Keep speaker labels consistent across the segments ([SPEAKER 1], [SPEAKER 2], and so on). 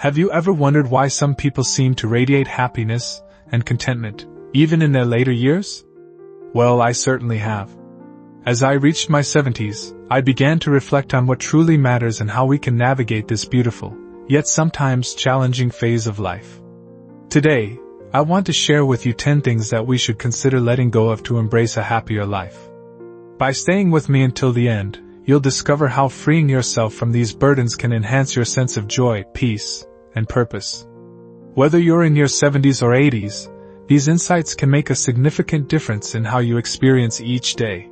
[SPEAKER 1] Have you ever wondered why some people seem to radiate happiness and contentment, even in their later years? Well, I certainly have. As I reached my 70s, I began to reflect on what truly matters and how we can navigate this beautiful, yet sometimes challenging phase of life. Today, I want to share with you 10 things that we should consider letting go of to embrace a happier life. By staying with me until the end, you'll discover how freeing yourself from these burdens can enhance your sense of joy, peace, and purpose. Whether you're in your 70s or 80s, these insights can make a significant difference in how you experience each day.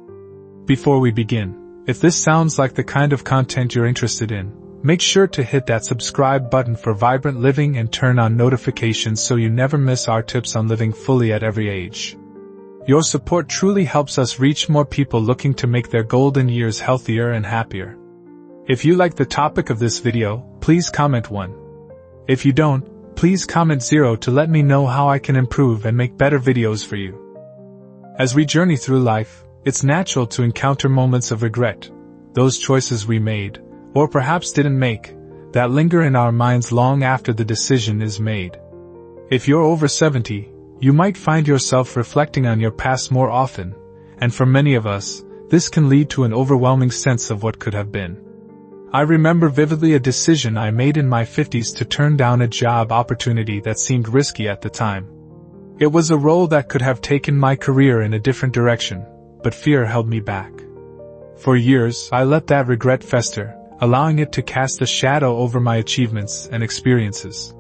[SPEAKER 1] Before we begin, if this sounds like the kind of content you're interested in, make sure to hit that subscribe button for vibrant living and turn on notifications so you never miss our tips on living fully at every age. Your support truly helps us reach more people looking to make their golden years healthier and happier. If you like the topic of this video, please comment 1. If you don't, please comment 0 to let me know how I can improve and make better videos for you. As we journey through life, it's natural to encounter moments of regret, those choices we made, or perhaps didn't make, that linger in our minds long after the decision is made. If you're over 70, you might find yourself reflecting on your past more often, and for many of us, this can lead to an overwhelming sense of what could have been. I remember vividly a decision I made in my 50s to turn down a job opportunity that seemed risky at the time. It was a role that could have taken my career in a different direction, but fear held me back. For years, I let that regret fester, allowing it to cast a shadow over my achievements and experiences.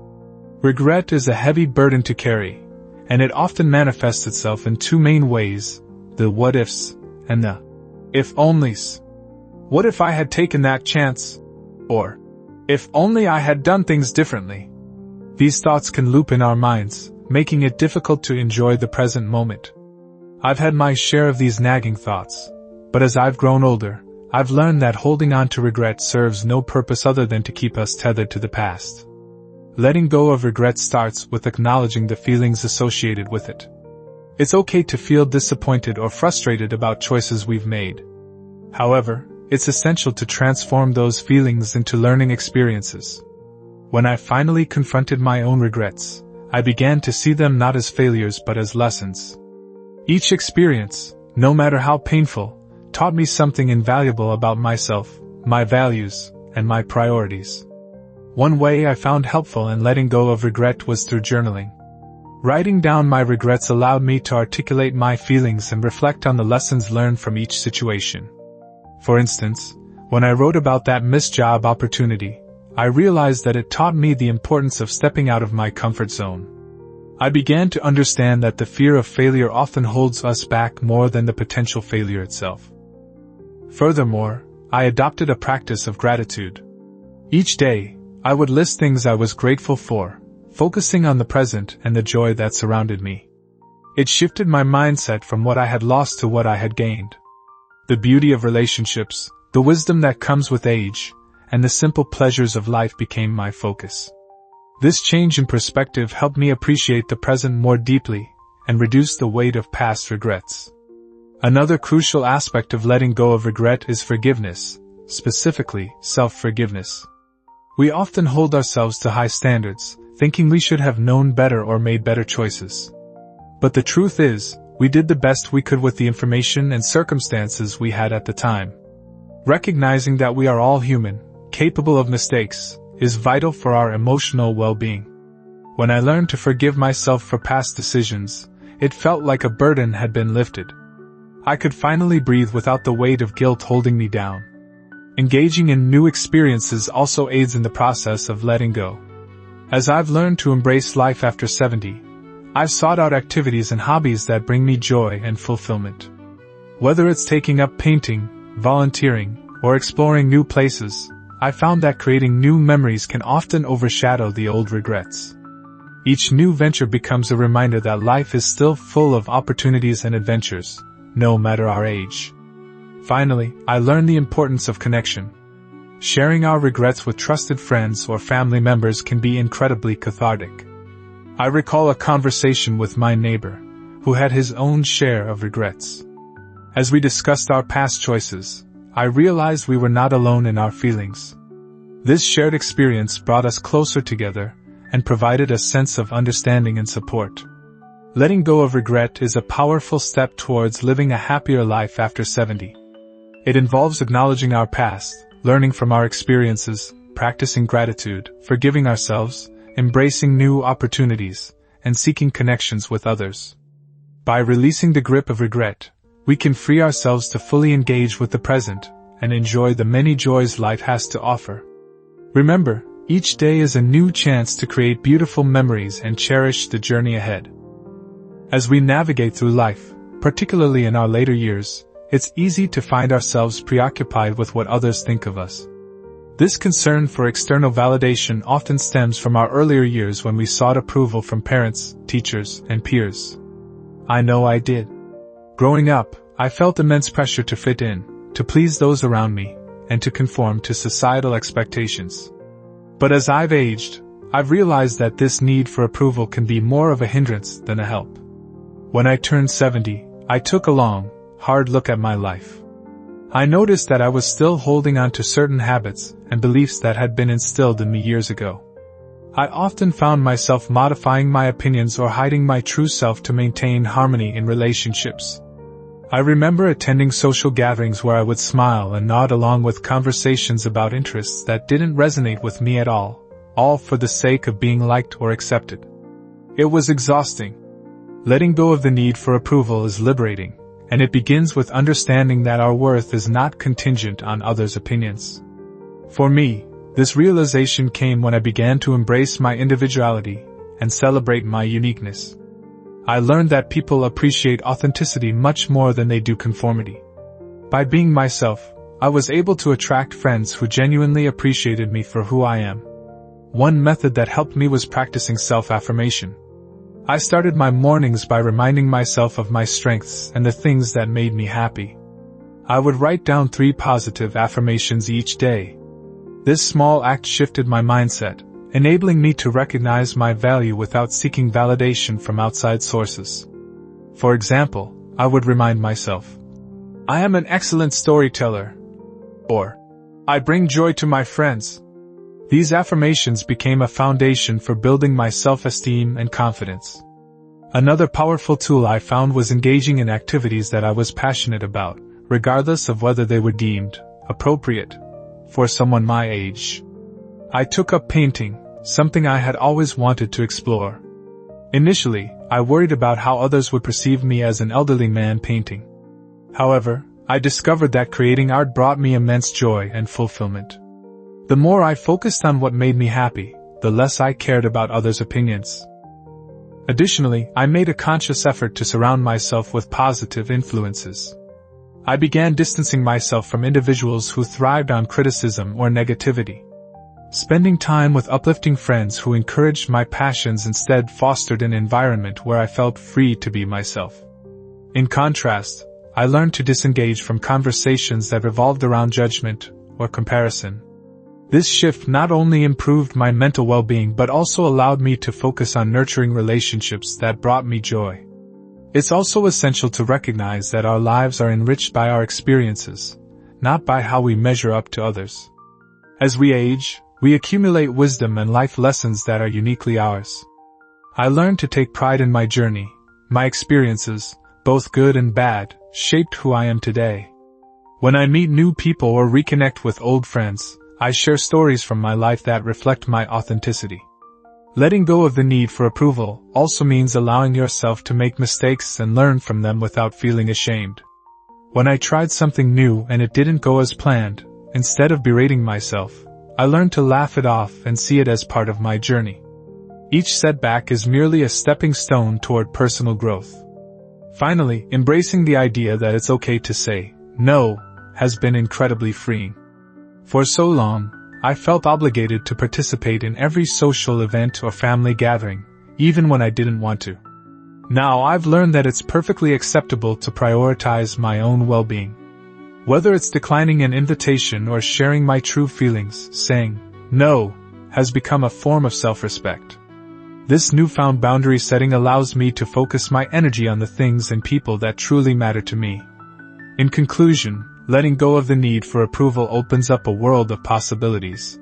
[SPEAKER 1] Regret is a heavy burden to carry, and it often manifests itself in 2 main ways: the what-ifs and the if-onlys. What if I had taken that chance? Or, if only I had done things differently? These thoughts can loop in our minds, making it difficult to enjoy the present moment. I've had my share of these nagging thoughts, but as I've grown older, I've learned that holding on to regret serves no purpose other than to keep us tethered to the past. Letting go of regret starts with acknowledging the feelings associated with it. It's okay to feel disappointed or frustrated about choices we've made. However, it's essential to transform those feelings into learning experiences. When I finally confronted my own regrets, I began to see them not as failures but as lessons. Each experience, no matter how painful, taught me something invaluable about myself, my values, and my priorities. One way I found helpful in letting go of regret was through journaling. Writing down my regrets allowed me to articulate my feelings and reflect on the lessons learned from each situation. For instance, when I wrote about that missed job opportunity, I realized that it taught me the importance of stepping out of my comfort zone. I began to understand that the fear of failure often holds us back more than the potential failure itself. Furthermore, I adopted a practice of gratitude. Each day, I would list things I was grateful for, focusing on the present and the joy that surrounded me. It shifted my mindset from what I had lost to what I had gained. The beauty of relationships, the wisdom that comes with age, and the simple pleasures of life became my focus. This change in perspective helped me appreciate the present more deeply and reduce the weight of past regrets. Another crucial aspect of letting go of regret is forgiveness, specifically self-forgiveness. We often hold ourselves to high standards, thinking we should have known better or made better choices. But the truth is, we did the best we could with the information and circumstances we had at the time. Recognizing that we are all human, capable of mistakes, is vital for our emotional well-being. When I learned to forgive myself for past decisions, it felt like a burden had been lifted. I could finally breathe without the weight of guilt holding me down. Engaging in new experiences also aids in the process of letting go. As I've learned to embrace life after 70, I've sought out activities and hobbies that bring me joy and fulfillment. Whether it's taking up painting, volunteering, or exploring new places, I found that creating new memories can often overshadow the old regrets. Each new venture becomes a reminder that life is still full of opportunities and adventures, no matter our age. Finally, I learned the importance of connection. Sharing our regrets with trusted friends or family members can be incredibly cathartic. I recall a conversation with my neighbor, who had his own share of regrets. As we discussed our past choices, I realized we were not alone in our feelings. This shared experience brought us closer together and provided a sense of understanding and support. Letting go of regret is a powerful step towards living a happier life after 70. It involves acknowledging our past, learning from our experiences, practicing gratitude, forgiving ourselves, embracing new opportunities, and seeking connections with others. By releasing the grip of regret, we can free ourselves to fully engage with the present and enjoy the many joys life has to offer. Remember, each day is a new chance to create beautiful memories and cherish the journey ahead. As we navigate through life, particularly in our later years, it's easy to find ourselves preoccupied with what others think of us. This concern for external validation often stems from our earlier years when we sought approval from parents, teachers, and peers. I know I did. Growing up, I felt immense pressure to fit in, to please those around me, and to conform to societal expectations. But as I've aged, I've realized that this need for approval can be more of a hindrance than a help. When I turned 70, I took a long, hard look at my life. I noticed that I was still holding on to certain habits and beliefs that had been instilled in me years ago. I often found myself modifying my opinions or hiding my true self to maintain harmony in relationships. I remember attending social gatherings where I would smile and nod along with conversations about interests that didn't resonate with me at all for the sake of being liked or accepted. It was exhausting. Letting go of the need for approval is liberating, and it begins with understanding that our worth is not contingent on others' opinions. For me, this realization came when I began to embrace my individuality and celebrate my uniqueness. I learned that people appreciate authenticity much more than they do conformity. By being myself, I was able to attract friends who genuinely appreciated me for who I am. One method that helped me was practicing self-affirmation. I started my mornings by reminding myself of my strengths and the things that made me happy. I would write down 3 positive affirmations each day. This small act shifted my mindset, enabling me to recognize my value without seeking validation from outside sources. For example, I would remind myself, I am an excellent storyteller, or I bring joy to my friends. These affirmations became a foundation for building my self-esteem and confidence. Another powerful tool I found was engaging in activities that I was passionate about, regardless of whether they were deemed appropriate for someone my age. I took up painting, something I had always wanted to explore. Initially, I worried about how others would perceive me as an elderly man painting. However, I discovered that creating art brought me immense joy and fulfillment. The more I focused on what made me happy, the less I cared about others' opinions. Additionally, I made a conscious effort to surround myself with positive influences. I began distancing myself from individuals who thrived on criticism or negativity. Spending time with uplifting friends who encouraged my passions instead fostered an environment where I felt free to be myself. In contrast, I learned to disengage from conversations that revolved around judgment or comparison. This shift not only improved my mental well-being but also allowed me to focus on nurturing relationships that brought me joy. It's also essential to recognize that our lives are enriched by our experiences, not by how we measure up to others. As we age, we accumulate wisdom and life lessons that are uniquely ours. I learned to take pride in my journey. My experiences, both good and bad, shaped who I am today. When I meet new people or reconnect with old friends, I share stories from my life that reflect my authenticity. Letting go of the need for approval also means allowing yourself to make mistakes and learn from them without feeling ashamed. When I tried something new and it didn't go as planned, instead of berating myself, I learned to laugh it off and see it as part of my journey. Each setback is merely a stepping stone toward personal growth. Finally, embracing the idea that it's okay to say no has been incredibly freeing. For so long, I felt obligated to participate in every social event or family gathering, even when I didn't want to. Now I've learned that it's perfectly acceptable to prioritize my own well-being. Whether it's declining an invitation or sharing my true feelings, saying no has become a form of self-respect. This newfound boundary setting allows me to focus my energy on the things and people that truly matter to me. In conclusion, letting go of the need for approval opens up a world of possibilities.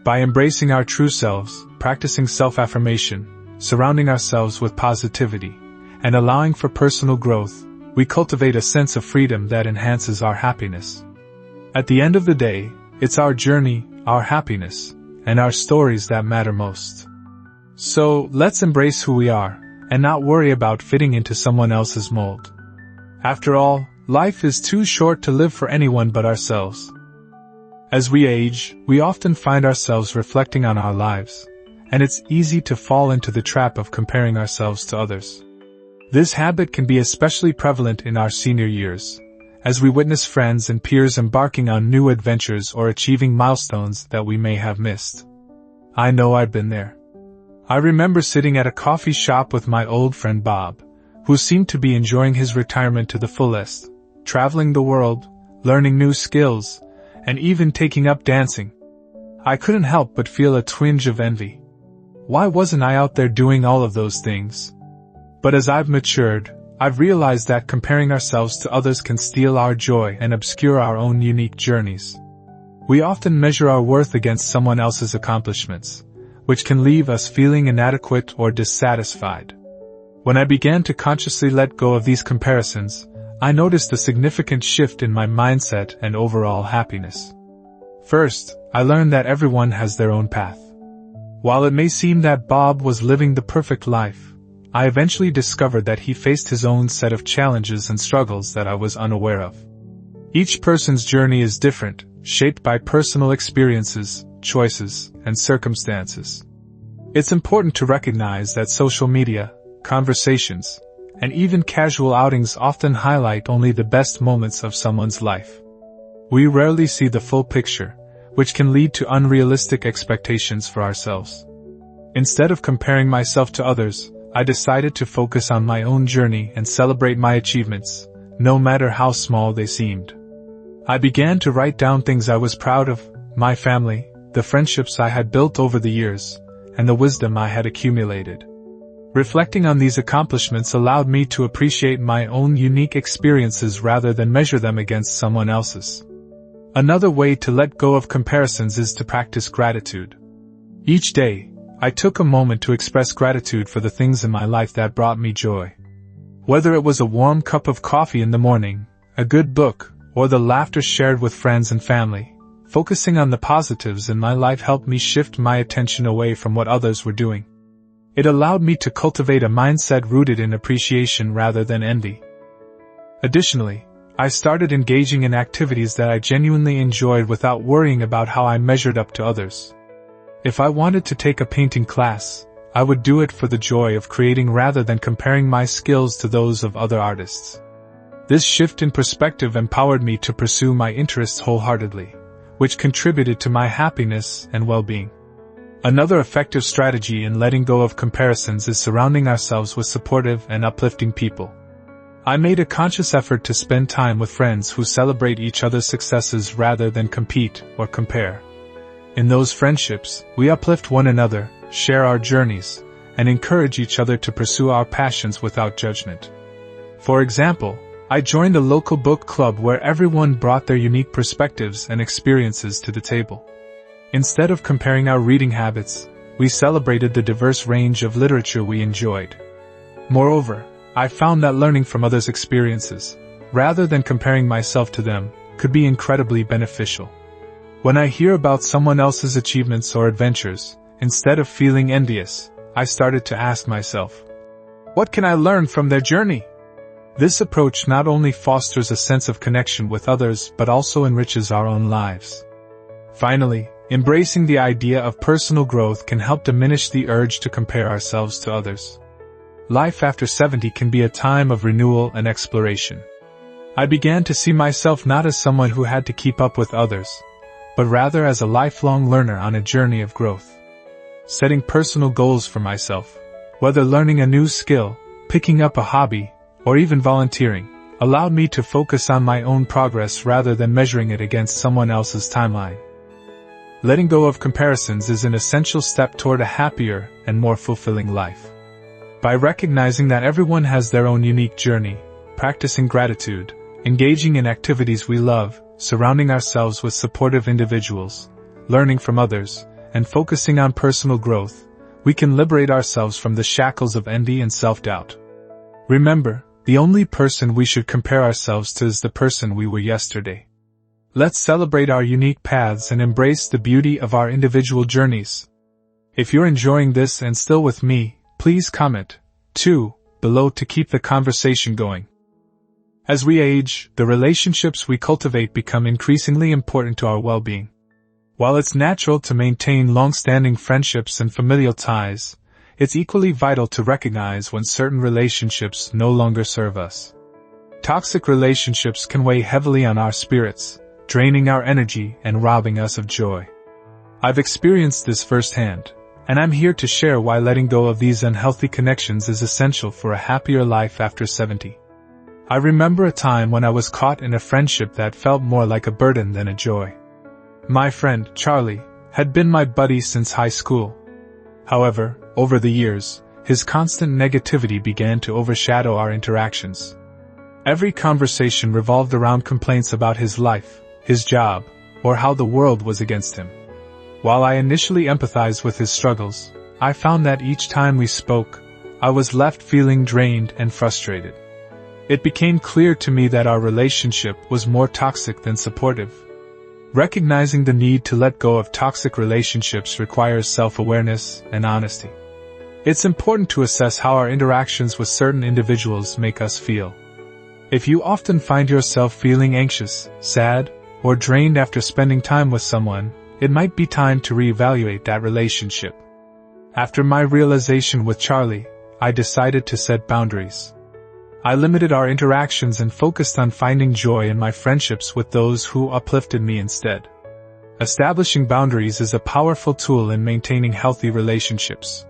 [SPEAKER 1] By embracing our true selves, practicing self-affirmation, surrounding ourselves with positivity, and allowing for personal growth, we cultivate a sense of freedom that enhances our happiness. At the end of the day, it's our journey, our happiness, and our stories that matter most. So, let's embrace who we are, and not worry about fitting into someone else's mold. After all, life is too short to live for anyone but ourselves. As we age, we often find ourselves reflecting on our lives, and it's easy to fall into the trap of comparing ourselves to others. This habit can be especially prevalent in our senior years, as we witness friends and peers embarking on new adventures or achieving milestones that we may have missed. I know I've been there. I remember sitting at a coffee shop with my old friend Bob, who seemed to be enjoying his retirement to the fullest, traveling the world, learning new skills, and even taking up dancing. I couldn't help but feel a twinge of envy. Why wasn't I out there doing all of those things? But as I've matured, I've realized that comparing ourselves to others can steal our joy and obscure our own unique journeys. We often measure our worth against someone else's accomplishments, which can leave us feeling inadequate or dissatisfied. When I began to consciously let go of these comparisons, I noticed a significant shift in my mindset and overall happiness. First, I learned that everyone has their own path. While it may seem that Bob was living the perfect life, I eventually discovered that he faced his own set of challenges and struggles that I was unaware of. Each person's journey is different, shaped by personal experiences, choices, and circumstances. It's important to recognize that social media, conversations, and even casual outings often highlight only the best moments of someone's life. We rarely see the full picture, which can lead to unrealistic expectations for ourselves. Instead of comparing myself to others, I decided to focus on my own journey and celebrate my achievements, no matter how small they seemed. I began to write down things I was proud of, my family, the friendships I had built over the years, and the wisdom I had accumulated. Reflecting on these accomplishments allowed me to appreciate my own unique experiences rather than measure them against someone else's. Another way to let go of comparisons is to practice gratitude. Each day, I took a moment to express gratitude for the things in my life that brought me joy. Whether it was a warm cup of coffee in the morning, a good book, or the laughter shared with friends and family, focusing on the positives in my life helped me shift my attention away from what others were doing. It allowed me to cultivate a mindset rooted in appreciation rather than envy. Additionally, I started engaging in activities that I genuinely enjoyed without worrying about how I measured up to others. If I wanted to take a painting class, I would do it for the joy of creating rather than comparing my skills to those of other artists. This shift in perspective empowered me to pursue my interests wholeheartedly, which contributed to my happiness and well-being. Another effective strategy in letting go of comparisons is surrounding ourselves with supportive and uplifting people. I made a conscious effort to spend time with friends who celebrate each other's successes rather than compete or compare. In those friendships, we uplift one another, share our journeys, and encourage each other to pursue our passions without judgment. For example, I joined a local book club where everyone brought their unique perspectives and experiences to the table. Instead of comparing our reading habits, we celebrated the diverse range of literature we enjoyed. Moreover, I found that learning from others' experiences, rather than comparing myself to them, could be incredibly beneficial. When I hear about someone else's achievements or adventures, instead of feeling envious, I started to ask myself, what can I learn from their journey? This approach not only fosters a sense of connection with others but also enriches our own lives. Finally, embracing the idea of personal growth can help diminish the urge to compare ourselves to others. Life after 70 can be a time of renewal and exploration. I began to see myself not as someone who had to keep up with others, but rather as a lifelong learner on a journey of growth. Setting personal goals for myself, whether learning a new skill, picking up a hobby, or even volunteering, allowed me to focus on my own progress rather than measuring it against someone else's timeline. Letting go of comparisons is an essential step toward a happier and more fulfilling life. By recognizing that everyone has their own unique journey, practicing gratitude, engaging in activities we love, surrounding ourselves with supportive individuals, learning from others, and focusing on personal growth, we can liberate ourselves from the shackles of envy and self-doubt. Remember, the only person we should compare ourselves to is the person we were yesterday. Let's celebrate our unique paths and embrace the beauty of our individual journeys. If you're enjoying this and still with me, please comment, too, below to keep the conversation going. As we age, the relationships we cultivate become increasingly important to our well-being. While it's natural to maintain long-standing friendships and familial ties, it's equally vital to recognize when certain relationships no longer serve us. Toxic relationships can weigh heavily on our spirits, draining our energy and robbing us of joy. I've experienced this firsthand, and I'm here to share why letting go of these unhealthy connections is essential for a happier life after 70. I remember a time when I was caught in a friendship that felt more like a burden than a joy. My friend, Charlie, had been my buddy since high school. However, over the years, his constant negativity began to overshadow our interactions. Every conversation revolved around complaints about his life, his job, or how the world was against him. While I initially empathized with his struggles, I found that each time we spoke, I was left feeling drained and frustrated. It became clear to me that our relationship was more toxic than supportive. Recognizing the need to let go of toxic relationships requires self-awareness and honesty. It's important to assess how our interactions with certain individuals make us feel. If you often find yourself feeling anxious, sad, or drained after spending time with someone, it might be time to reevaluate that relationship. After my realization with Charlie, I decided to set boundaries. I limited our interactions and focused on finding joy in my friendships with those who uplifted me instead. Establishing boundaries is a powerful tool in maintaining healthy relationships.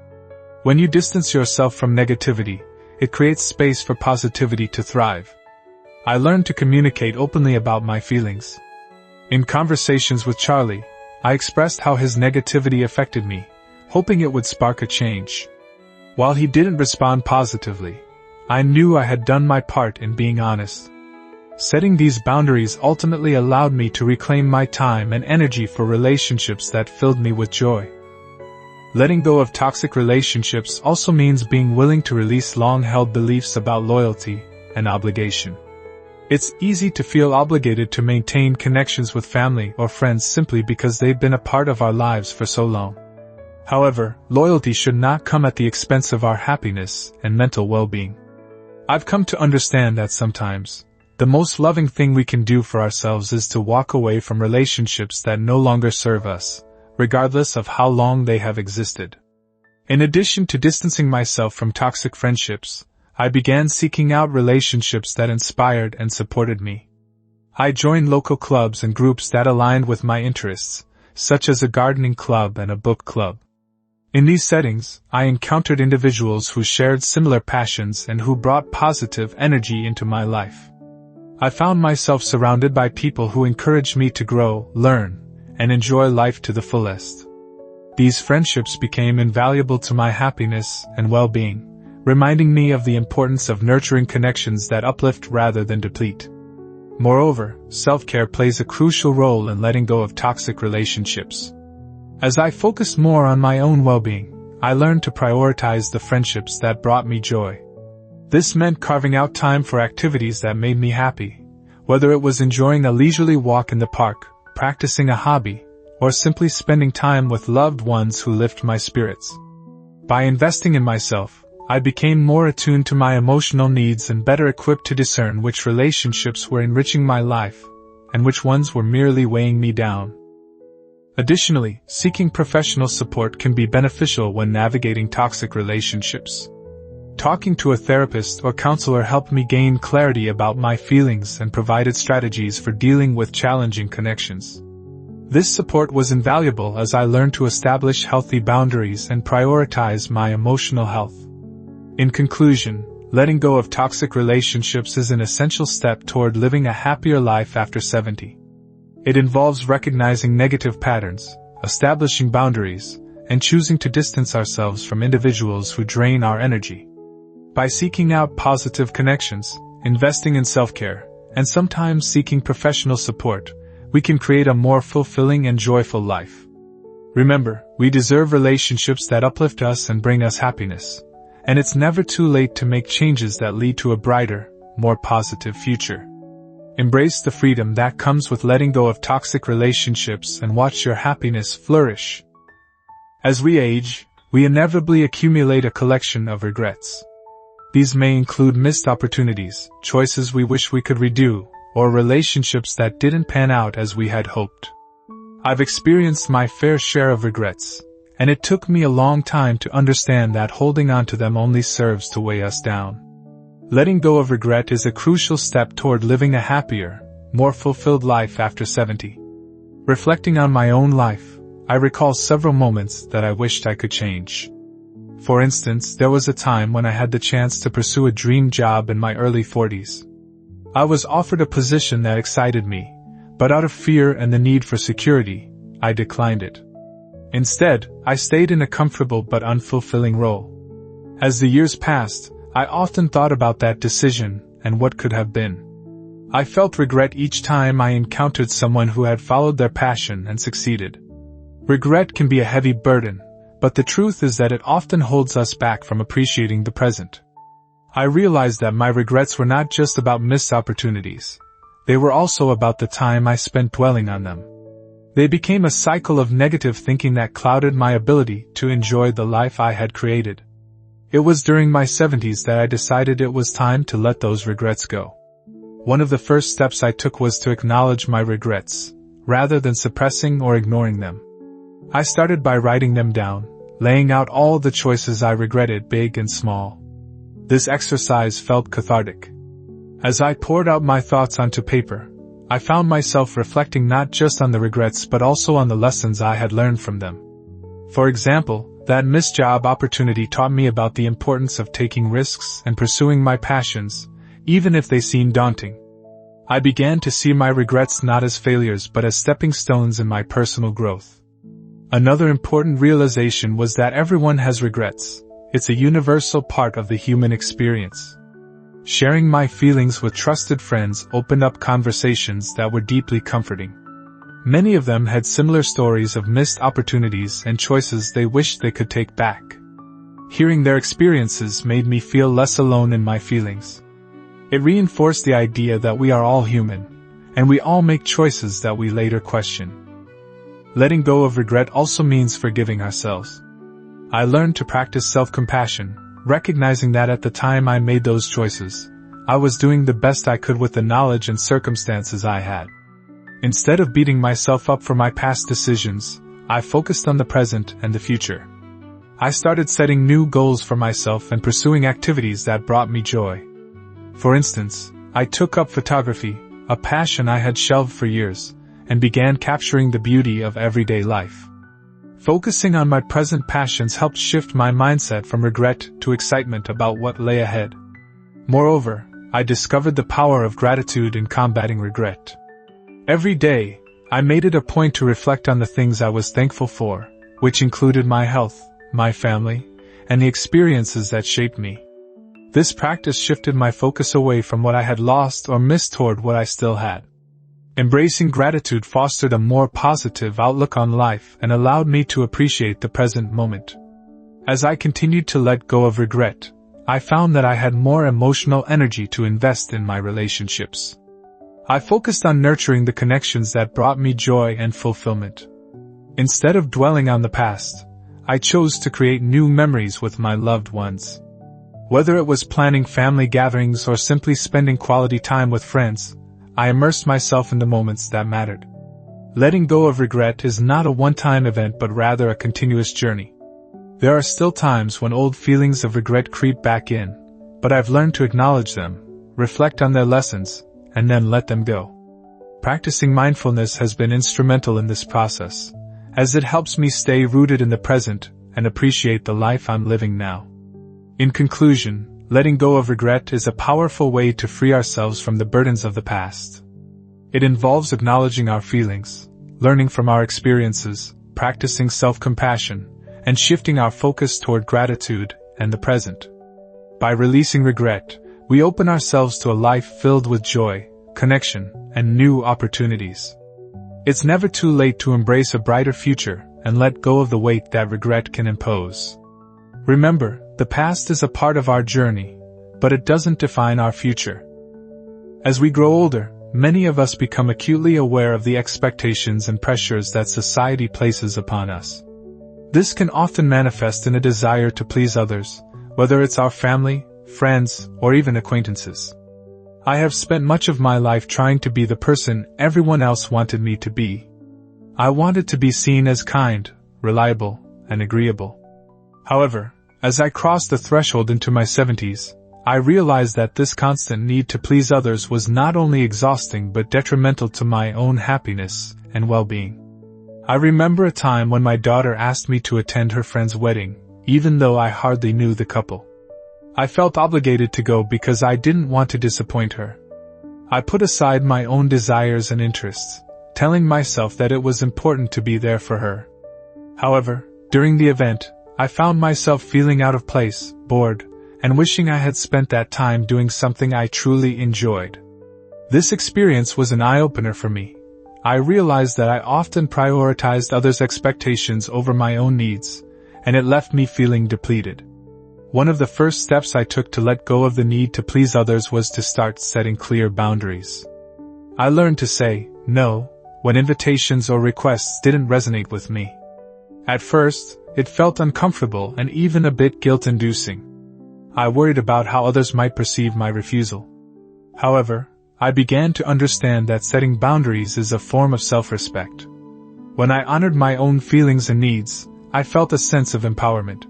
[SPEAKER 1] When you distance yourself from negativity, it creates space for positivity to thrive. I learned to communicate openly about my feelings. In conversations with Charlie, I expressed how his negativity affected me, hoping it would spark a change. While he didn't respond positively, I knew I had done my part in being honest. Setting these boundaries ultimately allowed me to reclaim my time and energy for relationships that filled me with joy. Letting go of toxic relationships also means being willing to release long-held beliefs about loyalty and obligation. It's easy to feel obligated to maintain connections with family or friends simply because they've been a part of our lives for so long. However, loyalty should not come at the expense of our happiness and mental well-being. I've come to understand that sometimes, the most loving thing we can do for ourselves is to walk away from relationships that no longer serve us, regardless of how long they have existed. In addition to distancing myself from toxic friendships, I began seeking out relationships that inspired and supported me. I joined local clubs and groups that aligned with my interests, such as a gardening club and a book club. In these settings, I encountered individuals who shared similar passions and who brought positive energy into my life. I found myself surrounded by people who encouraged me to grow, learn, and enjoy life to the fullest. These friendships became invaluable to my happiness and well-being, reminding me of the importance of nurturing connections that uplift rather than deplete. Moreover, self-care plays a crucial role in letting go of toxic relationships. As I focused more on my own well-being, I learned to prioritize the friendships that brought me joy. This meant carving out time for activities that made me happy, whether it was enjoying a leisurely walk in the park, practicing a hobby, or simply spending time with loved ones who lift my spirits. By investing in myself, I became more attuned to my emotional needs and better equipped to discern which relationships were enriching my life, and which ones were merely weighing me down. Additionally, seeking professional support can be beneficial when navigating toxic relationships. Talking to a therapist or counselor helped me gain clarity about my feelings and provided strategies for dealing with challenging connections. This support was invaluable as I learned to establish healthy boundaries and prioritize my emotional health. In conclusion, letting go of toxic relationships is an essential step toward living a happier life after 70. It involves recognizing negative patterns, establishing boundaries, and choosing to distance ourselves from individuals who drain our energy. By seeking out positive connections, investing in self-care, and sometimes seeking professional support, we can create a more fulfilling and joyful life. Remember, we deserve relationships that uplift us and bring us happiness. And it's never too late to make changes that lead to a brighter, more positive future. Embrace the freedom that comes with letting go of toxic relationships and watch your happiness flourish. As we age, we inevitably accumulate a collection of regrets. These may include missed opportunities, choices we wish we could redo, or relationships that didn't pan out as we had hoped. I've experienced my fair share of regrets, and it took me a long time to understand that holding on to them only serves to weigh us down. Letting go of regret is a crucial step toward living a happier, more fulfilled life after 70. Reflecting on my own life, I recall several moments that I wished I could change. For instance, there was a time when I had the chance to pursue a dream job in my early 40s. I was offered a position that excited me, but out of fear and the need for security, I declined it. Instead, I stayed in a comfortable but unfulfilling role. As the years passed, I often thought about that decision and what could have been. I felt regret each time I encountered someone who had followed their passion and succeeded. Regret can be a heavy burden, but the truth is that it often holds us back from appreciating the present. I realized that my regrets were not just about missed opportunities. They were also about the time I spent dwelling on them. They became a cycle of negative thinking that clouded my ability to enjoy the life I had created. It was during my 70s that I decided it was time to let those regrets go. One of the first steps I took was to acknowledge my regrets, rather than suppressing or ignoring them. I started by writing them down, laying out all the choices I regretted, big and small. This exercise felt cathartic. As I poured out my thoughts onto paper, I found myself reflecting not just on the regrets but also on the lessons I had learned from them. For example, that missed job opportunity taught me about the importance of taking risks and pursuing my passions, even if they seemed daunting. I began to see my regrets not as failures but as stepping stones in my personal growth. Another important realization was that everyone has regrets. It's a universal part of the human experience. Sharing my feelings with trusted friends opened up conversations that were deeply comforting. Many of them had similar stories of missed opportunities and choices they wished they could take back. Hearing their experiences made me feel less alone in my feelings. It reinforced the idea that we are all human, and we all make choices that we later question. Letting go of regret also means forgiving ourselves. I learned to practice self-compassion, recognizing that at the time I made those choices, I was doing the best I could with the knowledge and circumstances I had. Instead of beating myself up for my past decisions, I focused on the present and the future. I started setting new goals for myself and pursuing activities that brought me joy. For instance, I took up photography, a passion I had shelved for years, and began capturing the beauty of everyday life. Focusing on my present passions helped shift my mindset from regret to excitement about what lay ahead. Moreover, I discovered the power of gratitude in combating regret. Every day, I made it a point to reflect on the things I was thankful for, which included my health, my family, and the experiences that shaped me. This practice shifted my focus away from what I had lost or missed toward what I still had. Embracing gratitude fostered a more positive outlook on life and allowed me to appreciate the present moment. As I continued to let go of regret, I found that I had more emotional energy to invest in my relationships. I focused on nurturing the connections that brought me joy and fulfillment. Instead of dwelling on the past, I chose to create new memories with my loved ones. Whether it was planning family gatherings or simply spending quality time with friends, I immersed myself in the moments that mattered. Letting go of regret is not a one-time event but rather a continuous journey. There are still times when old feelings of regret creep back in, but I've learned to acknowledge them, reflect on their lessons, and then let them go. Practicing mindfulness has been instrumental in this process, as it helps me stay rooted in the present and appreciate the life I'm living now. In conclusion, letting go of regret is a powerful way to free ourselves from the burdens of the past. It involves acknowledging our feelings, learning from our experiences, practicing self-compassion, and shifting our focus toward gratitude and the present. By releasing regret, we open ourselves to a life filled with joy, connection, and new opportunities. It's never too late to embrace a brighter future and let go of the weight that regret can impose. Remember, the past is a part of our journey, but it doesn't define our future. As we grow older, many of us become acutely aware of the expectations and pressures that society places upon us. This can often manifest in a desire to please others, whether it's our family, friends, or even acquaintances. I have spent much of my life trying to be the person everyone else wanted me to be. I wanted to be seen as kind, reliable, and agreeable. However, as I crossed the threshold into my 70s, I realized that this constant need to please others was not only exhausting but detrimental to my own happiness and well-being. I remember a time when my daughter asked me to attend her friend's wedding, even though I hardly knew the couple. I felt obligated to go because I didn't want to disappoint her. I put aside my own desires and interests, telling myself that it was important to be there for her. However, during the event, I found myself feeling out of place, bored, and wishing I had spent that time doing something I truly enjoyed. This experience was an eye-opener for me. I realized that I often prioritized others' expectations over my own needs, and it left me feeling depleted. One of the first steps I took to let go of the need to please others was to start setting clear boundaries. I learned to say no when invitations or requests didn't resonate with me. At first, it felt uncomfortable and even a bit guilt-inducing. I worried about how others might perceive my refusal. However, I began to understand that setting boundaries is a form of self-respect. When I honored my own feelings and needs, I felt a sense of empowerment.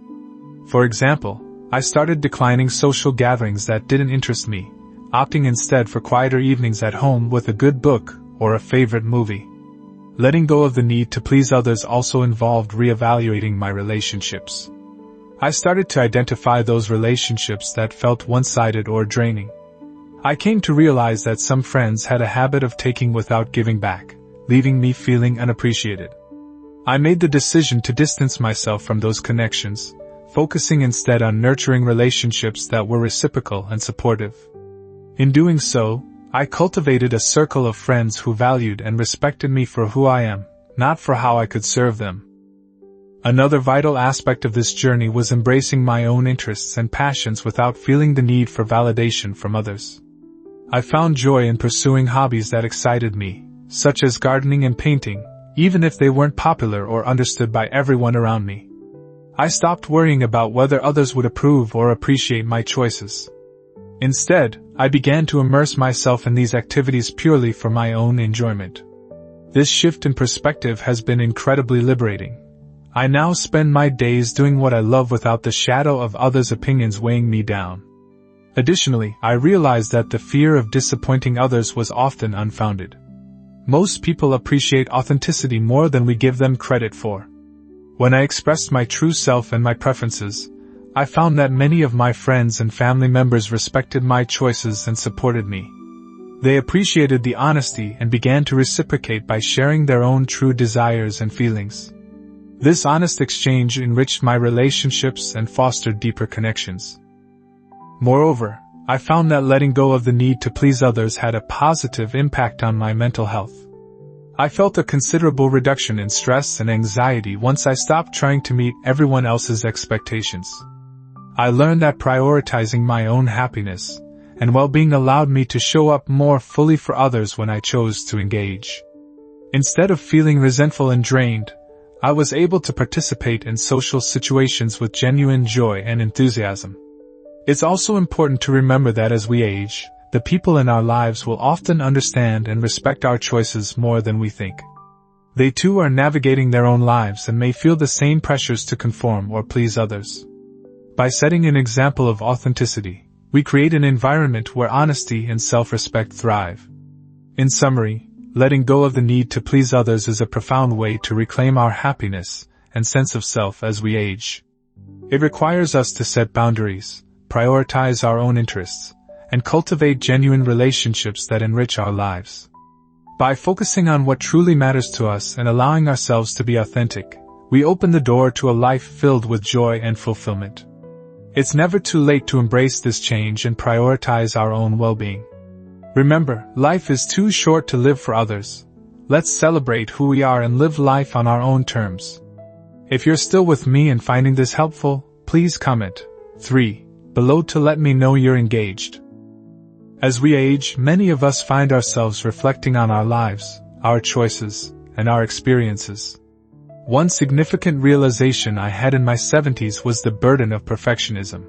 [SPEAKER 1] For example, I started declining social gatherings that didn't interest me, opting instead for quieter evenings at home with a good book or a favorite movie. Letting go of the need to please others also involved reevaluating my relationships. I started to identify those relationships that felt one-sided or draining. I came to realize that some friends had a habit of taking without giving back, leaving me feeling unappreciated. I made the decision to distance myself from those connections, focusing instead on nurturing relationships that were reciprocal and supportive. In doing so, I cultivated a circle of friends who valued and respected me for who I am, not for how I could serve them. Another vital aspect of this journey was embracing my own interests and passions without feeling the need for validation from others. I found joy in pursuing hobbies that excited me, such as gardening and painting, even if they weren't popular or understood by everyone around me. I stopped worrying about whether others would approve or appreciate my choices. Instead, I began to immerse myself in these activities purely for my own enjoyment. This shift in perspective has been incredibly liberating. I now spend my days doing what I love without the shadow of others' opinions weighing me down. Additionally, I realized that the fear of disappointing others was often unfounded. Most people appreciate authenticity more than we give them credit for. When I expressed my true self and my preferences, I found that many of my friends and family members respected my choices and supported me. They appreciated the honesty and began to reciprocate by sharing their own true desires and feelings. This honest exchange enriched my relationships and fostered deeper connections. Moreover, I found that letting go of the need to please others had a positive impact on my mental health. I felt a considerable reduction in stress and anxiety once I stopped trying to meet everyone else's expectations. I learned that prioritizing my own happiness and well-being allowed me to show up more fully for others when I chose to engage. Instead of feeling resentful and drained, I was able to participate in social situations with genuine joy and enthusiasm. It's also important to remember that as we age, the people in our lives will often understand and respect our choices more than we think. They too are navigating their own lives and may feel the same pressures to conform or please others. By setting an example of authenticity, we create an environment where honesty and self-respect thrive. In summary, letting go of the need to please others is a profound way to reclaim our happiness and sense of self as we age. It requires us to set boundaries, prioritize our own interests, and cultivate genuine relationships that enrich our lives. By focusing on what truly matters to us and allowing ourselves to be authentic, we open the door to a life filled with joy and fulfillment. It's never too late to embrace this change and prioritize our own well-being. Remember, life is too short to live for others. Let's celebrate who we are and live life on our own terms. If you're still with me and finding this helpful, please comment 3 below to let me know you're engaged. As we age, many of us find ourselves reflecting on our lives, our choices, and our experiences. One significant realization I had in my 70s was the burden of perfectionism.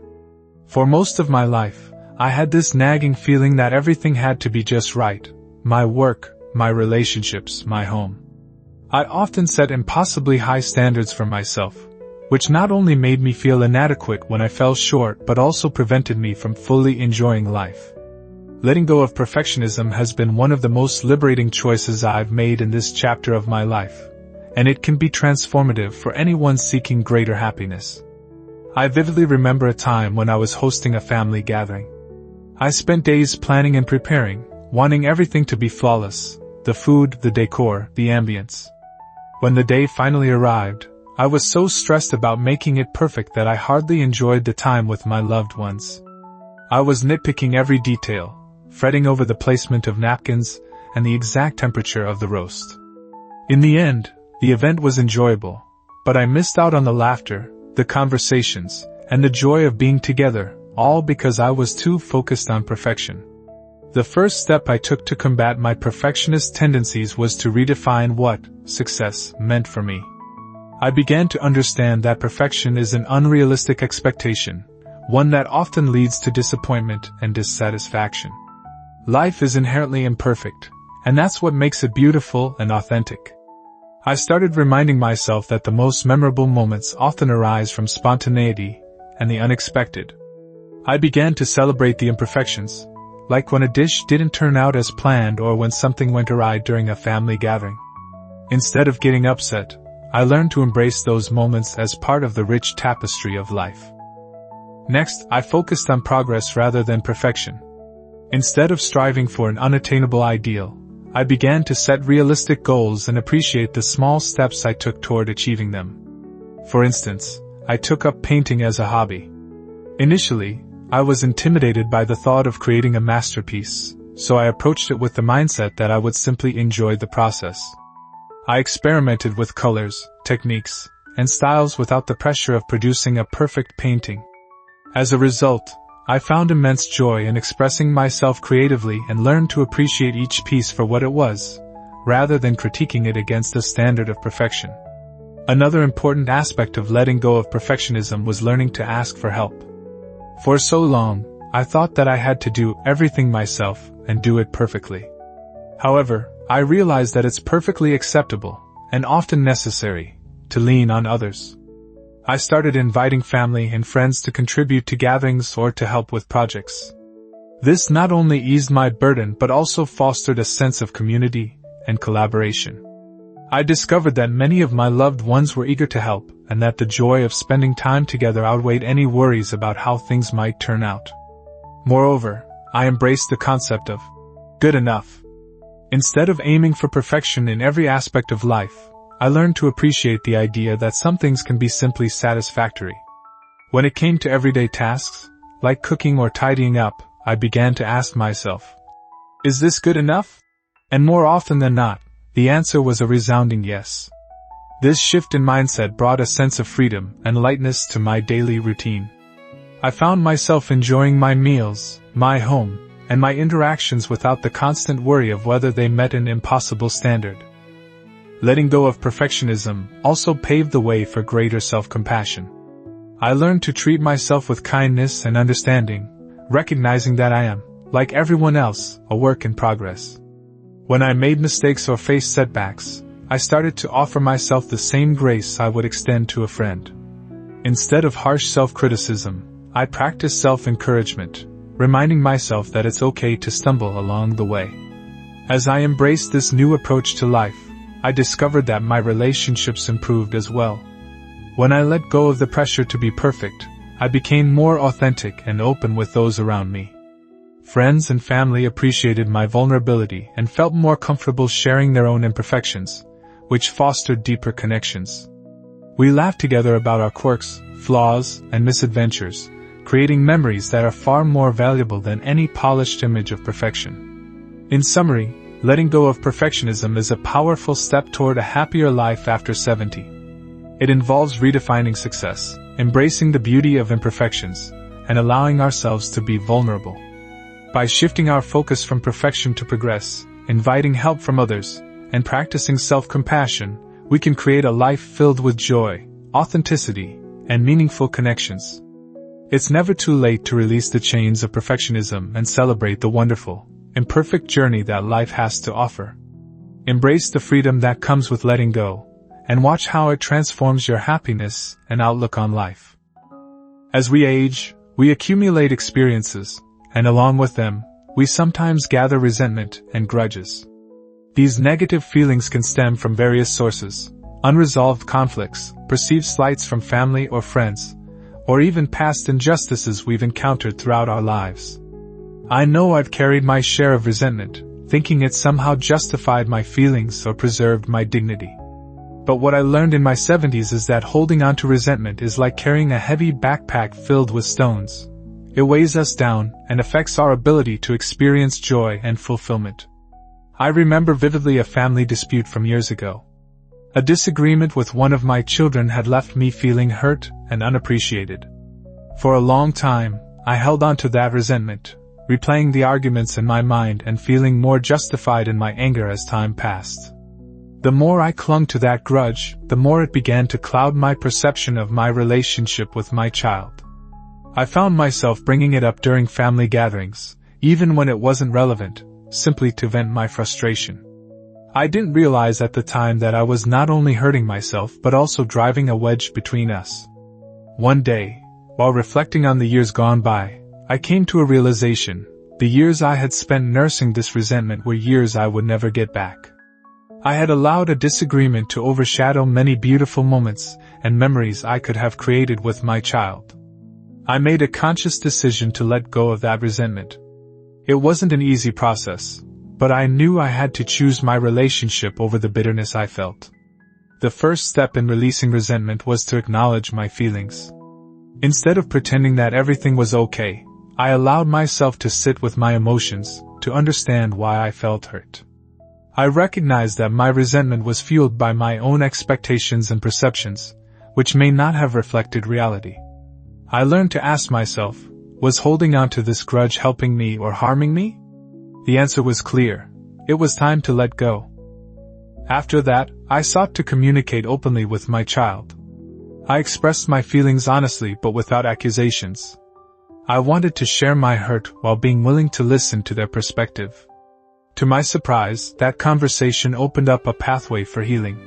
[SPEAKER 1] For most of my life, I had this nagging feeling that everything had to be just right: my work, my relationships, my home. I often set impossibly high standards for myself, which not only made me feel inadequate when I fell short but also prevented me from fully enjoying life. Letting go of perfectionism has been one of the most liberating choices I've made in this chapter of my life, and it can be transformative for anyone seeking greater happiness. I vividly remember a time when I was hosting a family gathering. I spent days planning and preparing, wanting everything to be flawless: the food, the decor, the ambience. When the day finally arrived, I was so stressed about making it perfect that I hardly enjoyed the time with my loved ones. I was nitpicking every detail, fretting over the placement of napkins and the exact temperature of the roast. In the end, the event was enjoyable, but I missed out on the laughter, the conversations, and the joy of being together, all because I was too focused on perfection. The first step I took to combat my perfectionist tendencies was to redefine what success meant for me. I began to understand that perfection is an unrealistic expectation, one that often leads to disappointment and dissatisfaction. Life is inherently imperfect, and that's what makes it beautiful and authentic. I started reminding myself that the most memorable moments often arise from spontaneity and the unexpected. I began to celebrate the imperfections, like when a dish didn't turn out as planned or when something went awry during a family gathering. Instead of getting upset, I learned to embrace those moments as part of the rich tapestry of life. Next, I focused on progress rather than perfection. Instead of striving for an unattainable ideal, I began to set realistic goals and appreciate the small steps I took toward achieving them. For instance, I took up painting as a hobby. Initially, I was intimidated by the thought of creating a masterpiece, so I approached it with the mindset that I would simply enjoy the process. I experimented with colors, techniques, and styles without the pressure of producing a perfect painting. As a result, I found immense joy in expressing myself creatively and learned to appreciate each piece for what it was, rather than critiquing it against a standard of perfection. Another important aspect of letting go of perfectionism was learning to ask for help. For so long, I thought that I had to do everything myself and do it perfectly. However, I realized that it's perfectly acceptable, and often necessary, to lean on others. I started inviting family and friends to contribute to gatherings or to help with projects. This not only eased my burden but also fostered a sense of community and collaboration. I discovered that many of my loved ones were eager to help, and that the joy of spending time together outweighed any worries about how things might turn out. Moreover, I embraced the concept of good enough. Instead of aiming for perfection in every aspect of life, I learned to appreciate the idea that some things can be simply satisfactory. When it came to everyday tasks, like cooking or tidying up, I began to ask myself, is this good enough? And more often than not, the answer was a resounding yes. This shift in mindset brought a sense of freedom and lightness to my daily routine. I found myself enjoying my meals, my home, and my interactions without the constant worry of whether they met an impossible standard. Letting go of perfectionism also paved the way for greater self-compassion. I learned to treat myself with kindness and understanding, recognizing that I am, like everyone else, a work in progress. When I made mistakes or faced setbacks, I started to offer myself the same grace I would extend to a friend. Instead of harsh self-criticism, I practiced self-encouragement, reminding myself that it's okay to stumble along the way. As I embraced this new approach to life, I discovered that my relationships improved as well. When I let go of the pressure to be perfect, I became more authentic and open with those around me. Friends and family appreciated my vulnerability and felt more comfortable sharing their own imperfections, which fostered deeper connections. We laughed together about our quirks, flaws, and misadventures, creating memories that are far more valuable than any polished image of perfection. In summary, letting go of perfectionism is a powerful step toward a happier life after 70. It involves redefining success, embracing the beauty of imperfections, and allowing ourselves to be vulnerable. By shifting our focus from perfection to progress, inviting help from others, and practicing self-compassion, we can create a life filled with joy, authenticity, and meaningful connections. It's never too late to release the chains of perfectionism and celebrate the wonderful, imperfect journey that life has to offer. Embrace the freedom that comes with letting go, and watch how it transforms your happiness and outlook on life. As we age, we accumulate experiences, and along with them, we sometimes gather resentment and grudges. These negative feelings can stem from various sources: unresolved conflicts, perceived slights from family or friends, or even past injustices we've encountered throughout our lives. I know I've carried my share of resentment, thinking it somehow justified my feelings or preserved my dignity. But what I learned in my 70s is that holding on to resentment is like carrying a heavy backpack filled with stones. It weighs us down and affects our ability to experience joy and fulfillment. I remember vividly a family dispute from years ago. A disagreement with one of my children had left me feeling hurt and unappreciated. For a long time, I held on to that resentment, replaying the arguments in my mind and feeling more justified in my anger as time passed. The more I clung to that grudge, the more it began to cloud my perception of my relationship with my child. I found myself bringing it up during family gatherings, even when it wasn't relevant, simply to vent my frustration. I didn't realize at the time that I was not only hurting myself but also driving a wedge between us. One day, while reflecting on the years gone by, I came to a realization: the years I had spent nursing this resentment were years I would never get back. I had allowed a disagreement to overshadow many beautiful moments and memories I could have created with my child. I made a conscious decision to let go of that resentment. It wasn't an easy process, but I knew I had to choose my relationship over the bitterness I felt. The first step in releasing resentment was to acknowledge my feelings. Instead of pretending that everything was okay, I allowed myself to sit with my emotions, to understand why I felt hurt. I recognized that my resentment was fueled by my own expectations and perceptions, which may not have reflected reality. I learned to ask myself, was holding on to this grudge helping me or harming me? The answer was clear. It was time to let go. After that, I sought to communicate openly with my child. I expressed my feelings honestly but without accusations. I wanted to share my hurt while being willing to listen to their perspective. To my surprise, that conversation opened up a pathway for healing.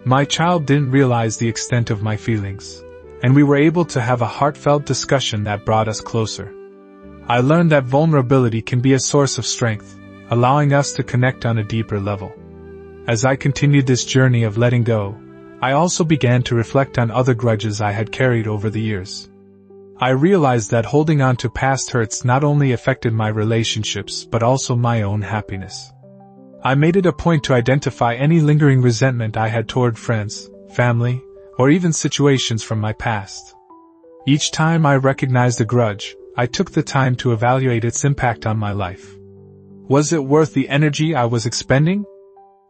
[SPEAKER 1] My child didn't realize the extent of my feelings, and we were able to have a heartfelt discussion that brought us closer. I learned that vulnerability can be a source of strength, allowing us to connect on a deeper level. As I continued this journey of letting go, I also began to reflect on other grudges I had carried over the years. I realized that holding on to past hurts not only affected my relationships but also my own happiness. I made it a point to identify any lingering resentment I had toward friends, family, or even situations from my past. Each time I recognized a grudge, I took the time to evaluate its impact on my life. Was it worth the energy I was expending?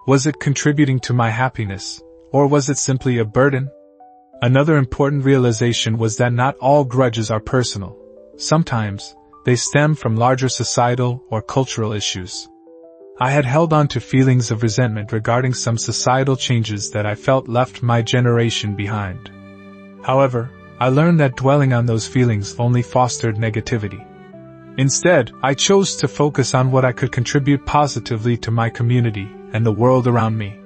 [SPEAKER 1] Was it contributing to my happiness, or was it simply a burden? Another important realization was that not all grudges are personal. Sometimes, they stem from larger societal or cultural issues. I had held on to feelings of resentment regarding some societal changes that I felt left my generation behind. However, I learned that dwelling on those feelings only fostered negativity. Instead, I chose to focus on what I could contribute positively to my community and the world around me.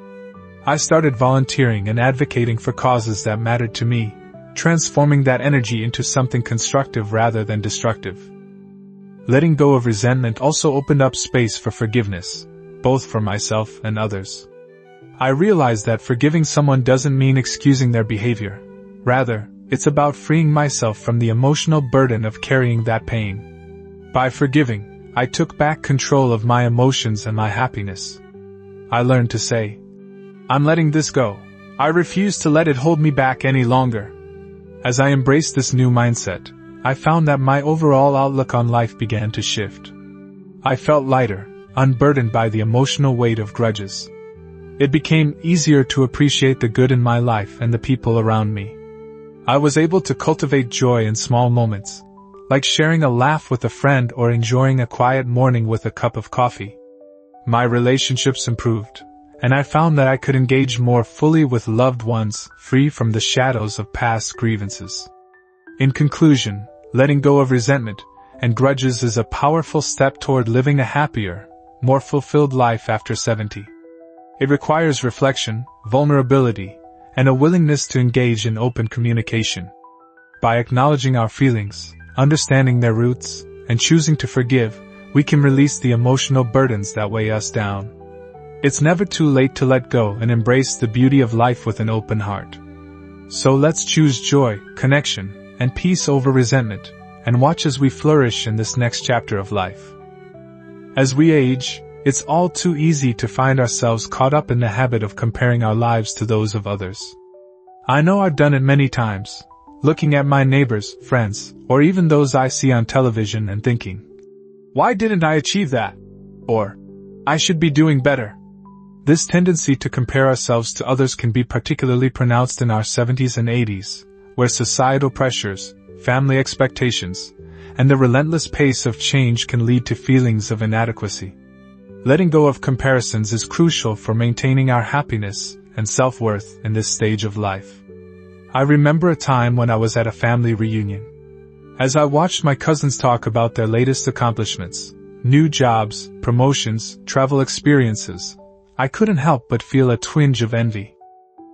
[SPEAKER 1] I started volunteering and advocating for causes that mattered to me, transforming that energy into something constructive rather than destructive. Letting go of resentment also opened up space for forgiveness, both for myself and others. I realized that forgiving someone doesn't mean excusing their behavior. Rather, it's about freeing myself from the emotional burden of carrying that pain. By forgiving, I took back control of my emotions and my happiness. I learned to say, "I'm letting this go. I refuse to let it hold me back any longer." As I embraced this new mindset, I found that my overall outlook on life began to shift. I felt lighter, unburdened by the emotional weight of grudges. It became easier to appreciate the good in my life and the people around me. I was able to cultivate joy in small moments, like sharing a laugh with a friend or enjoying a quiet morning with a cup of coffee. My relationships improved, and I found that I could engage more fully with loved ones, free from the shadows of past grievances. In conclusion, letting go of resentment and grudges is a powerful step toward living a happier, more fulfilled life after 70. It requires reflection, vulnerability, and a willingness to engage in open communication. By acknowledging our feelings, understanding their roots, and choosing to forgive, we can release the emotional burdens that weigh us down. It's never too late to let go and embrace the beauty of life with an open heart. So let's choose joy, connection, and peace over resentment, and watch as we flourish in this next chapter of life. As we age, it's all too easy to find ourselves caught up in the habit of comparing our lives to those of others. I know I've done it many times, looking at my neighbors, friends, or even those I see on television and thinking, "Why didn't I achieve that?" Or, "I should be doing better." This tendency to compare ourselves to others can be particularly pronounced in our 70s and 80s, where societal pressures, family expectations, and the relentless pace of change can lead to feelings of inadequacy. Letting go of comparisons is crucial for maintaining our happiness and self-worth in this stage of life. I remember a time when I was at a family reunion. As I watched my cousins talk about their latest accomplishments, new jobs, promotions, travel experiences, I couldn't help but feel a twinge of envy.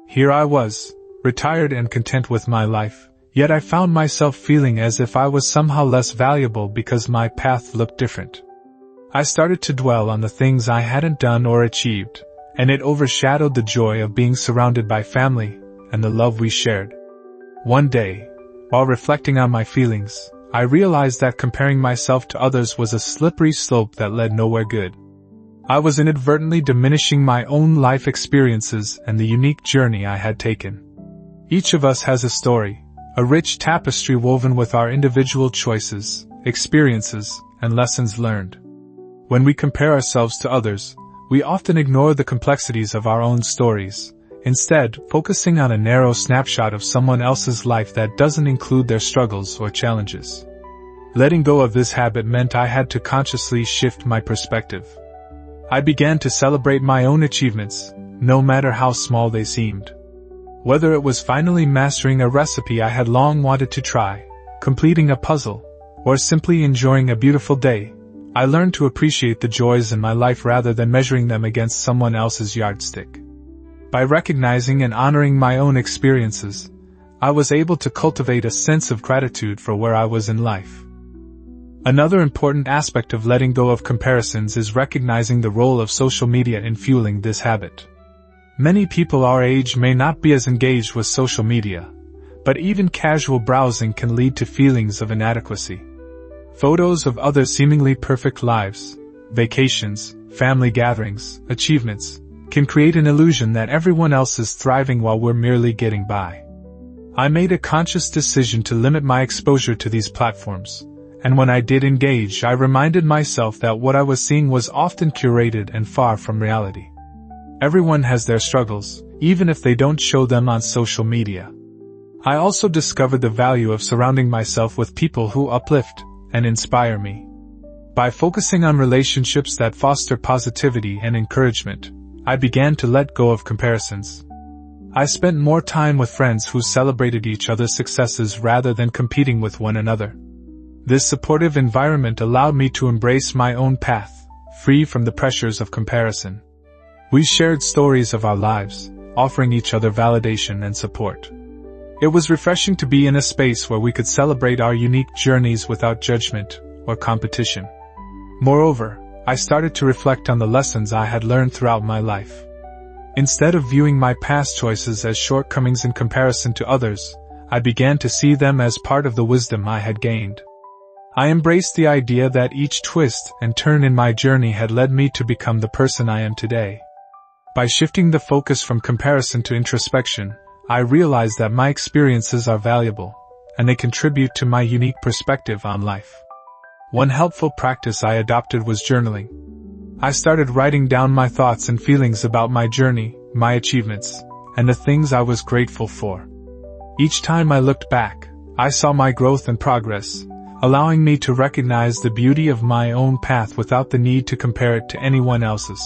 [SPEAKER 1] Here I was, retired and content with my life, yet I found myself feeling as if I was somehow less valuable because my path looked different. I started to dwell on the things I hadn't done or achieved, and it overshadowed the joy of being surrounded by family and the love we shared. One day, while reflecting on my feelings, I realized that comparing myself to others was a slippery slope that led nowhere good. I was inadvertently diminishing my own life experiences and the unique journey I had taken. Each of us has a story, a rich tapestry woven with our individual choices, experiences, and lessons learned. When we compare ourselves to others, we often ignore the complexities of our own stories, instead focusing on a narrow snapshot of someone else's life that doesn't include their struggles or challenges. Letting go of this habit meant I had to consciously shift my perspective. I began to celebrate my own achievements, no matter how small they seemed. Whether it was finally mastering a recipe I had long wanted to try, completing a puzzle, or simply enjoying a beautiful day, I learned to appreciate the joys in my life rather than measuring them against someone else's yardstick. By recognizing and honoring my own experiences, I was able to cultivate a sense of gratitude for where I was in life. Another important aspect of letting go of comparisons is recognizing the role of social media in fueling this habit. Many people our age may not be as engaged with social media, but even casual browsing can lead to feelings of inadequacy. Photos of others' seemingly perfect lives, vacations, family gatherings, achievements, can create an illusion that everyone else is thriving while we're merely getting by. I made a conscious decision to limit my exposure to these platforms, and when I did engage, I reminded myself that what I was seeing was often curated and far from reality. Everyone has their struggles, even if they don't show them on social media. I also discovered the value of surrounding myself with people who uplift and inspire me. By focusing on relationships that foster positivity and encouragement, I began to let go of comparisons. I spent more time with friends who celebrated each other's successes rather than competing with one another. This supportive environment allowed me to embrace my own path, free from the pressures of comparison. We shared stories of our lives, offering each other validation and support. It was refreshing to be in a space where we could celebrate our unique journeys without judgment or competition. Moreover, I started to reflect on the lessons I had learned throughout my life. Instead of viewing my past choices as shortcomings in comparison to others, I began to see them as part of the wisdom I had gained. I embraced the idea that each twist and turn in my journey had led me to become the person I am today. By shifting the focus from comparison to introspection, I realized that my experiences are valuable, and they contribute to my unique perspective on life. One helpful practice I adopted was journaling. I started writing down my thoughts and feelings about my journey, my achievements, and the things I was grateful for. Each time I looked back, I saw my growth and progress, allowing me to recognize the beauty of my own path without the need to compare it to anyone else's.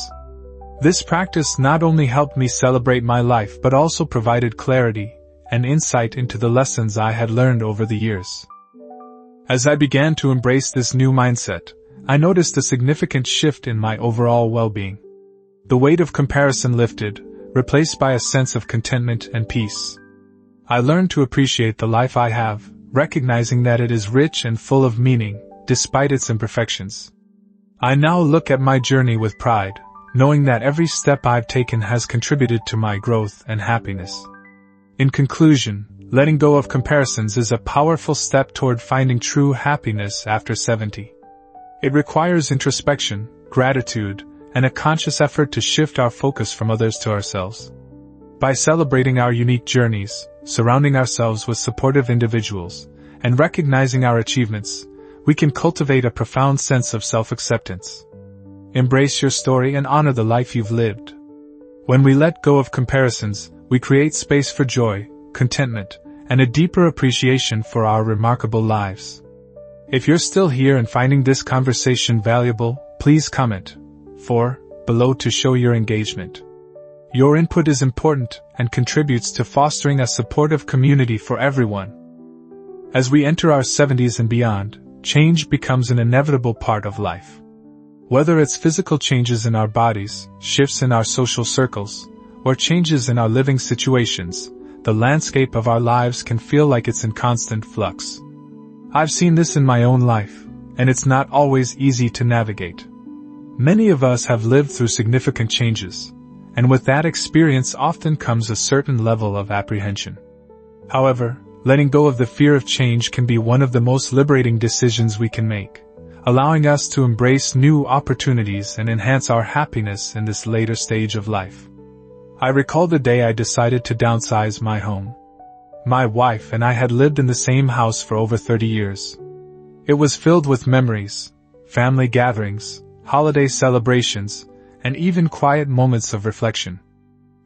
[SPEAKER 1] This practice not only helped me celebrate my life but also provided clarity and insight into the lessons I had learned over the years. As I began to embrace this new mindset, I noticed a significant shift in my overall well-being. The weight of comparison lifted, replaced by a sense of contentment and peace. I learned to appreciate the life I have, recognizing that it is rich and full of meaning, despite its imperfections. I now look at my journey with pride, knowing that every step I've taken has contributed to my growth and happiness. In conclusion, letting go of comparisons is a powerful step toward finding true happiness after 70. It requires introspection, gratitude, and a conscious effort to shift our focus from others to ourselves. By celebrating our unique journeys, surrounding ourselves with supportive individuals, and recognizing our achievements, we can cultivate a profound sense of self-acceptance. Embrace your story and honor the life you've lived. When we let go of comparisons, we create space for joy, contentment, and a deeper appreciation for our remarkable lives. If you're still here and finding this conversation valuable, please comment below to show your engagement. Your input is important and contributes to fostering a supportive community for everyone. As we enter our 70s and beyond, change becomes an inevitable part of life. Whether it's physical changes in our bodies, shifts in our social circles, or changes in our living situations, the landscape of our lives can feel like it's in constant flux. I've seen this in my own life, and it's not always easy to navigate. Many of us have lived through significant changes, and with that experience often comes a certain level of apprehension. However, letting go of the fear of change can be one of the most liberating decisions we can make, allowing us to embrace new opportunities and enhance our happiness in this later stage of life. I recall the day I decided to downsize my home. My wife and I had lived in the same house for over 30 years. It was filled with memories, family gatherings, holiday celebrations, and even quiet moments of reflection.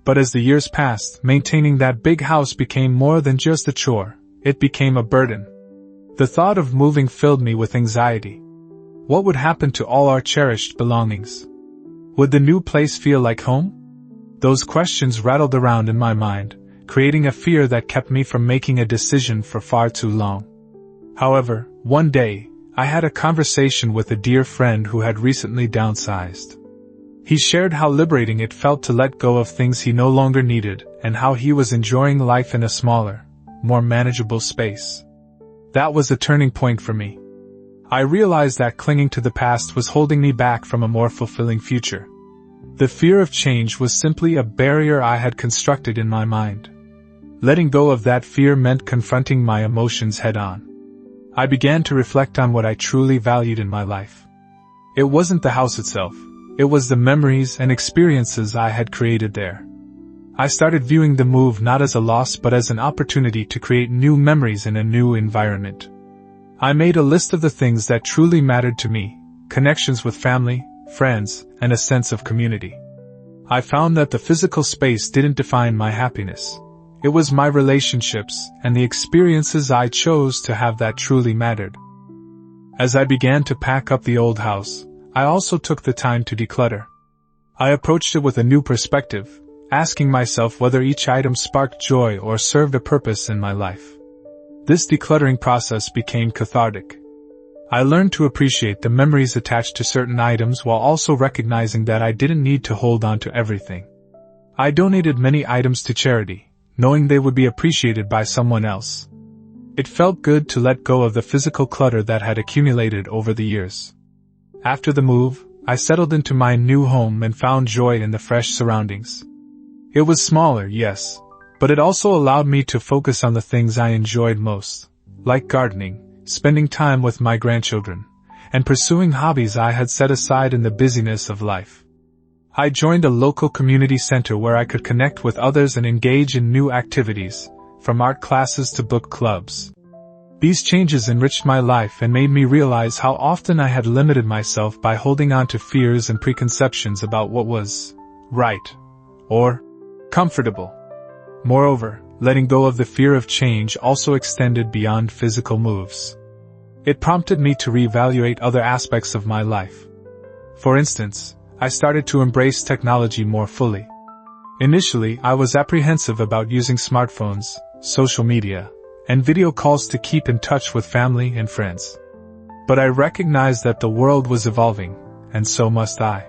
[SPEAKER 1] But as the years passed, maintaining that big house became more than just a chore, it became a burden. The thought of moving filled me with anxiety. What would happen to all our cherished belongings? Would the new place feel like home? Those questions rattled around in my mind, creating a fear that kept me from making a decision for far too long. However, one day, I had a conversation with a dear friend who had recently downsized. He shared how liberating it felt to let go of things he no longer needed and how he was enjoying life in a smaller, more manageable space. That was a turning point for me. I realized that clinging to the past was holding me back from a more fulfilling future. The fear of change was simply a barrier I had constructed in my mind. Letting go of that fear meant confronting my emotions head-on. I began to reflect on what I truly valued in my life. It wasn't the house itself. It was the memories and experiences I had created there. I started viewing the move not as a loss but as an opportunity to create new memories in a new environment. I made a list of the things that truly mattered to me, connections with family, friends, and a sense of community. I found that the physical space didn't define my happiness. It was my relationships and the experiences I chose to have that truly mattered. As I began to pack up the old house, I also took the time to declutter. I approached it with a new perspective, asking myself whether each item sparked joy or served a purpose in my life. This decluttering process became cathartic. I learned to appreciate the memories attached to certain items while also recognizing that I didn't need to hold on to everything. I donated many items to charity, knowing they would be appreciated by someone else. It felt good to let go of the physical clutter that had accumulated over the years. After the move, I settled into my new home and found joy in the fresh surroundings. It was smaller, yes, but it also allowed me to focus on the things I enjoyed most, like gardening, spending time with my grandchildren, and pursuing hobbies I had set aside in the busyness of life. I joined a local community center where I could connect with others and engage in new activities, from art classes to book clubs. These changes enriched my life and made me realize how often I had limited myself by holding on to fears and preconceptions about what was right or comfortable. Moreover, letting go of the fear of change also extended beyond physical moves. It prompted me to reevaluate other aspects of my life. For instance, I started to embrace technology more fully. Initially, I was apprehensive about using smartphones, social media, and video calls to keep in touch with family and friends. But I recognized that the world was evolving, and so must I.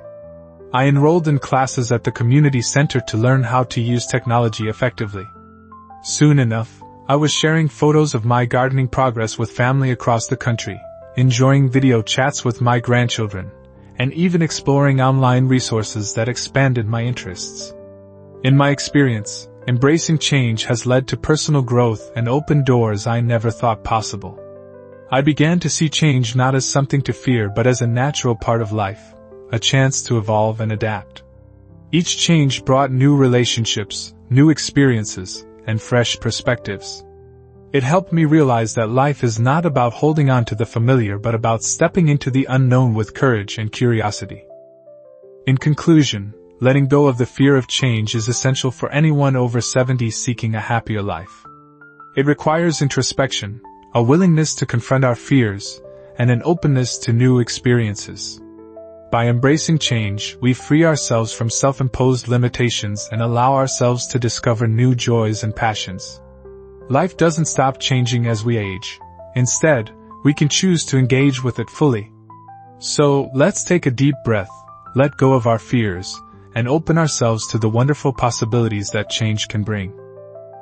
[SPEAKER 1] I enrolled in classes at the community center to learn how to use technology effectively. Soon enough, I was sharing photos of my gardening progress with family across the country, enjoying video chats with my grandchildren, and even exploring online resources that expanded my interests. In my experience, embracing change has led to personal growth and opened doors I never thought possible. I began to see change not as something to fear but as a natural part of life, a chance to evolve and adapt. Each change brought new relationships, new experiences, and fresh perspectives. It helped me realize that life is not about holding on to the familiar but about stepping into the unknown with courage and curiosity. In conclusion, letting go of the fear of change is essential for anyone over 70 seeking a happier life. It requires introspection, a willingness to confront our fears, and an openness to new experiences. By embracing change, we free ourselves from self-imposed limitations and allow ourselves to discover new joys and passions. Life doesn't stop changing as we age. Instead, we can choose to engage with it fully. So, let's take a deep breath, let go of our fears, and open ourselves to the wonderful possibilities that change can bring.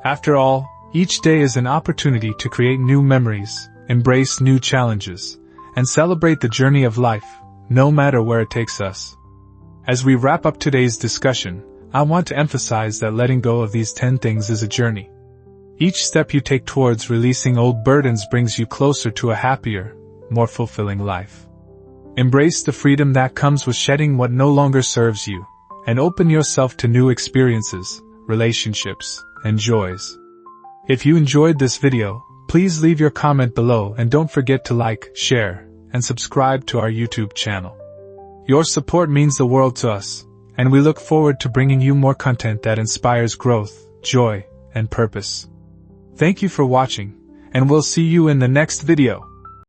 [SPEAKER 1] After all, each day is an opportunity to create new memories, embrace new challenges, and celebrate the journey of life, no matter where it takes us. As we wrap up today's discussion, I want to emphasize that letting go of these 10 things is a journey. Each step you take towards releasing old burdens brings you closer to a happier, more fulfilling life. Embrace the freedom that comes with shedding what no longer serves you, and open yourself to new experiences, relationships, and joys. If you enjoyed this video, please leave your comment below and don't forget to like, share, and subscribe to our YouTube channel. Your support means the world to us, and we look forward to bringing you more content that inspires growth, joy, and purpose. Thank you for watching, and we'll see you in the next video.